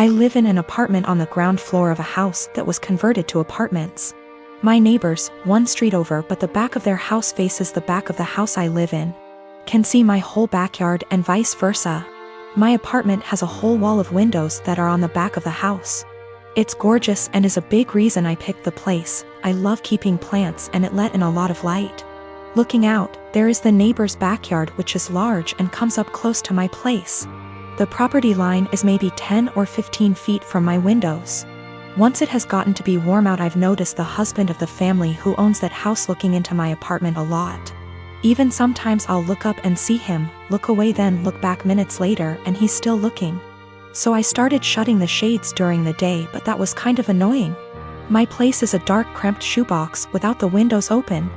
I live in an apartment on the ground floor of a house that was converted to apartments. My neighbors, one street over but the back of their house faces the back of the house I live in, can see my whole backyard and vice versa. My apartment has a whole wall of windows that are on the back of the house. It's gorgeous and is a big reason I picked the place. I love keeping plants and it let in a lot of light. Looking out, there is the neighbor's backyard which is large and comes up close to my place. The property line is maybe 10 or 15 feet from my windows. Once it has gotten to be warm out, I've noticed the husband of the family who owns that house looking into my apartment a lot. Even sometimes I'll look up and see him, look away then look back minutes later and he's still looking. So I started shutting the shades during the day, but that was kind of annoying. My place is a dark cramped shoebox without the windows open.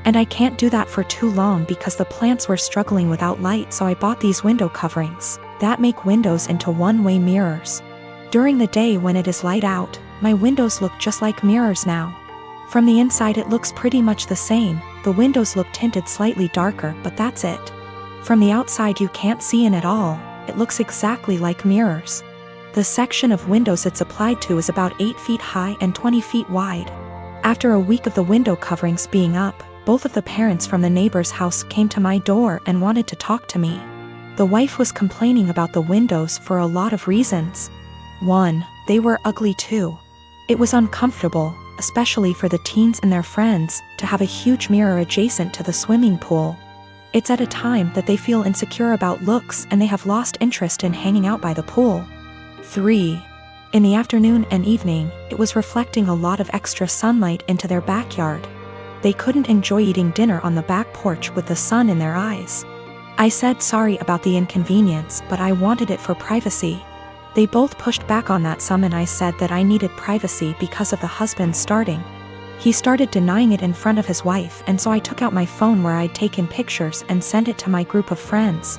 And I can't do that for too long because the plants were struggling without light, so I bought these window coverings that make windows into one-way mirrors. During the day when it is light out, my windows look just like mirrors now. From the inside it looks pretty much the same, the windows look tinted slightly darker but that's it. From the outside you can't see in at all, it looks exactly like mirrors. The section of windows it's applied to is about 8 feet high and 20 feet wide. After a week of the window coverings being up, both of the parents from the neighbor's house came to my door and wanted to talk to me. The wife was complaining about the windows for a lot of reasons. 1. They were ugly too. It was uncomfortable, especially for the teens and their friends, to have a huge mirror adjacent to the swimming pool. It's at a time that they feel insecure about looks and they have lost interest in hanging out by the pool. 3. In the afternoon and evening, it was reflecting a lot of extra sunlight into their backyard. They couldn't enjoy eating dinner on the back porch with the sun in their eyes. I said sorry about the inconvenience, but I wanted it for privacy. They both pushed back on that some and I said that I needed privacy because of the husband starting. He started denying it in front of his wife, and so I took out my phone where I'd taken pictures and sent it to my group of friends.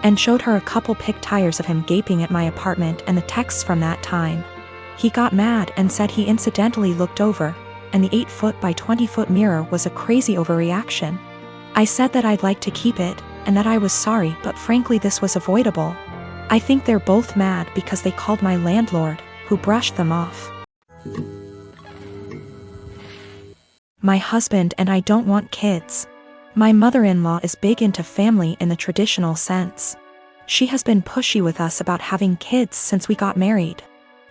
And showed her a couple pic tires of him gaping at my apartment and the texts from that time. He got mad and said he incidentally looked over, and the 8-foot by 20-foot mirror was a crazy overreaction. I said that I'd like to keep it, and that I was sorry, but frankly this was avoidable. I think they're both mad because they called my landlord, who brushed them off. My husband and I don't want kids. My mother-in-law is big into family in the traditional sense. She has been pushy with us about having kids since we got married.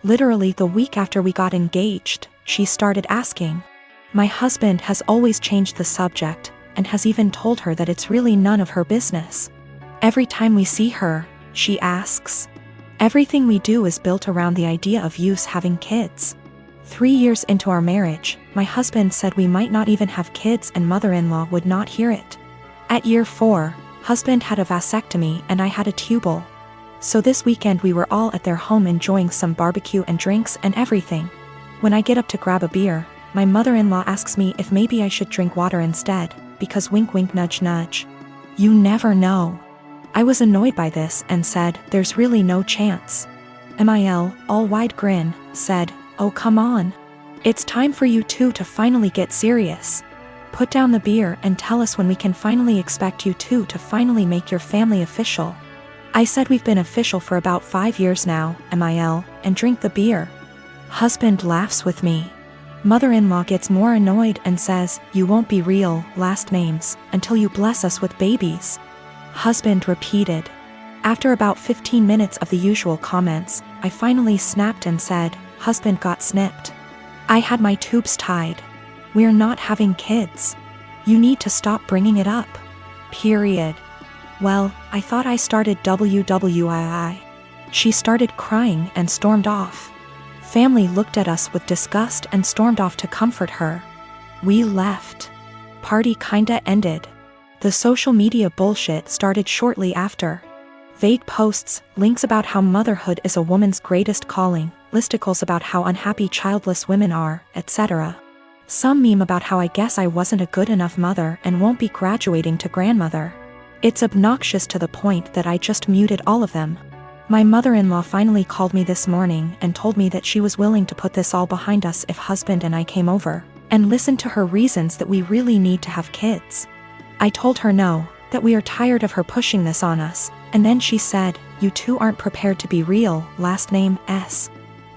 Literally the week after we got engaged, she started asking. My husband has always changed the subject, and has even told her that it's really none of her business. Every time we see her, she asks. Everything we do is built around the idea of us having kids. 3 years into our marriage, my husband said we might not even have kids and mother-in-law would not hear it. At year 4, husband had a vasectomy and I had a tubal. So this weekend we were all at their home enjoying some barbecue and drinks and everything. When I get up to grab a beer, my mother-in-law asks me if maybe I should drink water instead, because wink wink nudge nudge. You never know. I was annoyed by this and said, there's really no chance. Mil, all wide grin, said, oh come on. It's time for you two to finally get serious. Put down the beer and tell us when we can finally expect you two to finally make your family official. I said we've been official for about 5 years now, Mil, and drink the beer. Husband laughs with me. Mother-in-law gets more annoyed and says, you won't be real, last names, until you bless us with babies. Husband repeated. After about 15 minutes of the usual comments, I finally snapped and said, husband got snipped. I had my tubes tied. We're not having kids. You need to stop bringing it up. Period. Well, I thought I started WWII. She started crying and stormed off. Family looked at us with disgust and stormed off to comfort her. We left. Party kinda ended. The social media bullshit started shortly after. Vague posts, links about how motherhood is a woman's greatest calling, listicles about how unhappy childless women are, etc. Some meme about how I guess I wasn't a good enough mother and won't be graduating to grandmother. It's obnoxious to the point that I just muted all of them. My mother-in-law finally called me this morning and told me that she was willing to put this all behind us if husband and I came over, and listened to her reasons that we really need to have kids. I told her no, that we are tired of her pushing this on us, And then she said, "You two aren't prepared to be real, last name S.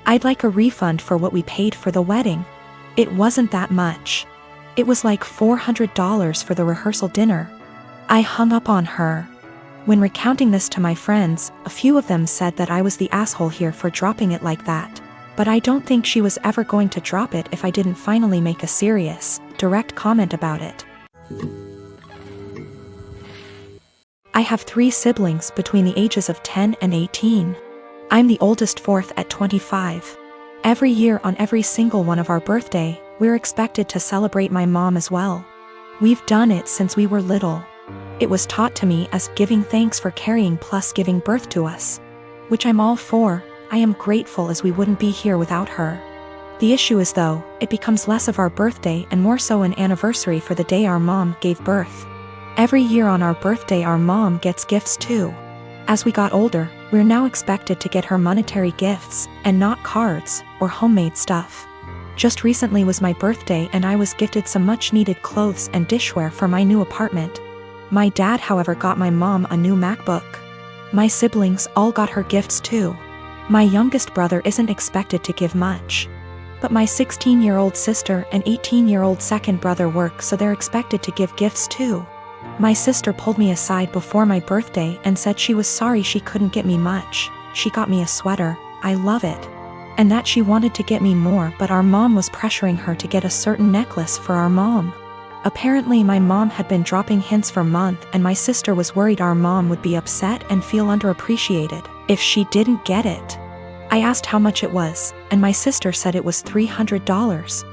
I'd like a refund for what we paid for the wedding." It wasn't that much. It was like $400 for the rehearsal dinner. I hung up on her. When recounting this to my friends, a few of them said that I was the asshole here for dropping it like that. But I don't think she was ever going to drop it if I didn't finally make a serious, direct comment about it. I have 3 siblings between the ages of 10 and 18. I'm the oldest, fourth at 25. Every year on every single one of our birthday, we're expected to celebrate my mom as well. We've done it since we were little. It was taught to me as giving thanks for carrying plus giving birth to us. Which I'm all for. I am grateful as we wouldn't be here without her. The issue is though, it becomes less of our birthday and more so an anniversary for the day our mom gave birth. Every year on our birthday our mom gets gifts too. As we got older, we're now expected to get her monetary gifts, and not cards, or homemade stuff. Just recently was my birthday and I was gifted some much needed clothes and dishware for my new apartment. My dad however got my mom a new MacBook. My siblings all got her gifts too. My youngest brother isn't expected to give much. But my 16-year-old sister and 18-year-old second brother work, so they're expected to give gifts too. My sister pulled me aside before my birthday and said she was sorry she couldn't get me much. She got me a sweater, I love it. And that she wanted to get me more, but our mom was pressuring her to get a certain necklace for our mom. Apparently my mom had been dropping hints for months and my sister was worried our mom would be upset and feel underappreciated if she didn't get it. I asked how much it was, and my sister said it was $300.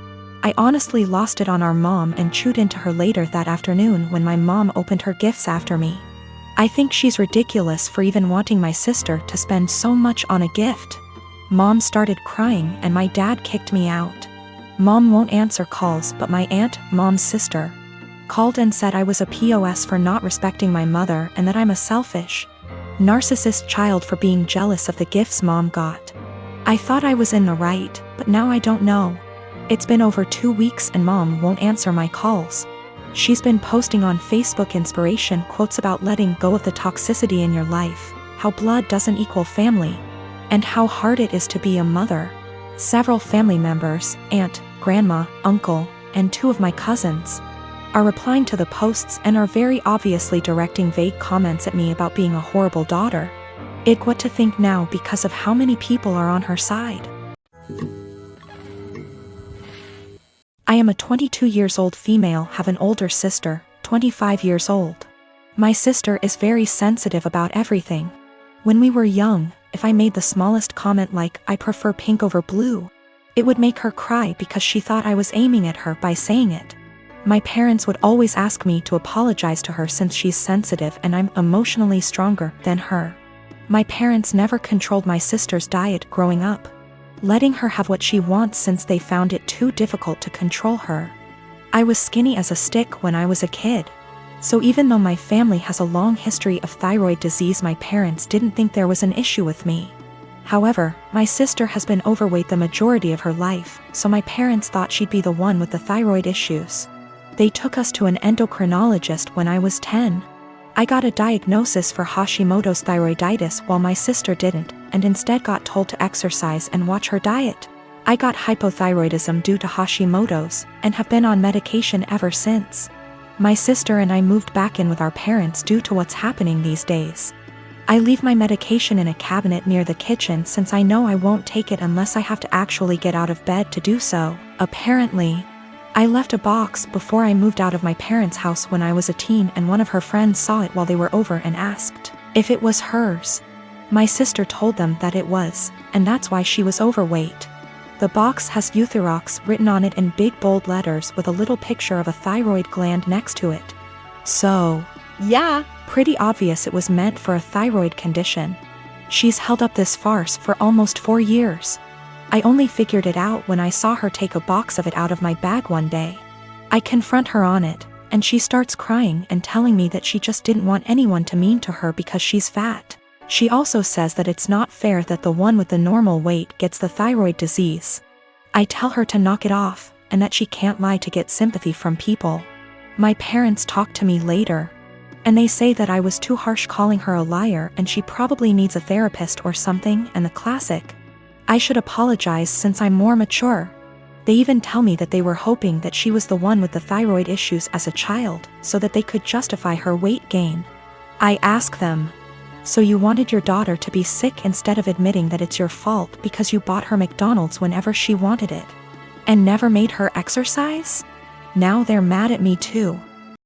I honestly lost it on our mom and chewed into her later that afternoon when my mom opened her gifts after me. I think she's ridiculous for even wanting my sister to spend so much on a gift. Mom started crying and my dad kicked me out. Mom won't answer calls, but my aunt, mom's sister, called and said I was a POS for not respecting my mother and that I'm a selfish, narcissist child for being jealous of the gifts mom got. I thought I was in the right, but now I don't know. It's been over 2 weeks and mom won't answer my calls. She's been posting on Facebook inspiration quotes about letting go of the toxicity in your life, how blood doesn't equal family, and how hard it is to be a mother. Several family members, aunt, grandma, uncle, and 2 of my cousins, are replying to the posts and are very obviously directing vague comments at me about being a horrible daughter. What to think now because of how many people are on her side. I am a 22 years old female, have an older sister, 25 years old. My sister is very sensitive about everything. When we were young, if I made the smallest comment like, "I prefer pink over blue," it would make her cry because she thought I was aiming at her by saying it. My parents would always ask me to apologize to her since she's sensitive and I'm emotionally stronger than her. My parents never controlled my sister's diet growing up, letting her have what she wants since they found it too difficult to control her. I was skinny as a stick when I was a kid. So even though my family has a long history of thyroid disease, my parents didn't think there was an issue with me. However, my sister has been overweight the majority of her life, so my parents thought she'd be the one with the thyroid issues. They took us to an endocrinologist when I was 10. I got a diagnosis for Hashimoto's thyroiditis while my sister didn't, and instead got told to exercise and watch her diet. I got hypothyroidism due to Hashimoto's, and have been on medication ever since. My sister and I moved back in with our parents due to what's happening these days. I leave my medication in a cabinet near the kitchen since I know I won't take it unless I have to actually get out of bed to do so. Apparently, I left a box before I moved out of my parents' house when I was a teen, and one of her friends saw it while they were over and asked if it was hers. My sister told them that it was, and that's why she was overweight. The box has Euthyrox written on it in big bold letters with a little picture of a thyroid gland next to it. So, yeah, pretty obvious it was meant for a thyroid condition. She's held up this farce for almost 4 years. I only figured it out when I saw her take a box of it out of my bag one day. I confront her on it, and she starts crying and telling me that she just didn't want anyone to mean to her because she's fat. She also says that it's not fair that the one with the normal weight gets the thyroid disease. I tell her to knock it off, and that she can't lie to get sympathy from people. My parents talk to me later. And they say that I was too harsh calling her a liar and she probably needs a therapist or something, and the classic, I should apologize since I'm more mature. They even tell me that they were hoping that she was the one with the thyroid issues as a child, so that they could justify her weight gain. I ask them, so you wanted your daughter to be sick instead of admitting that it's your fault because you bought her McDonald's whenever she wanted it, and never made her exercise? Now they're mad at me too.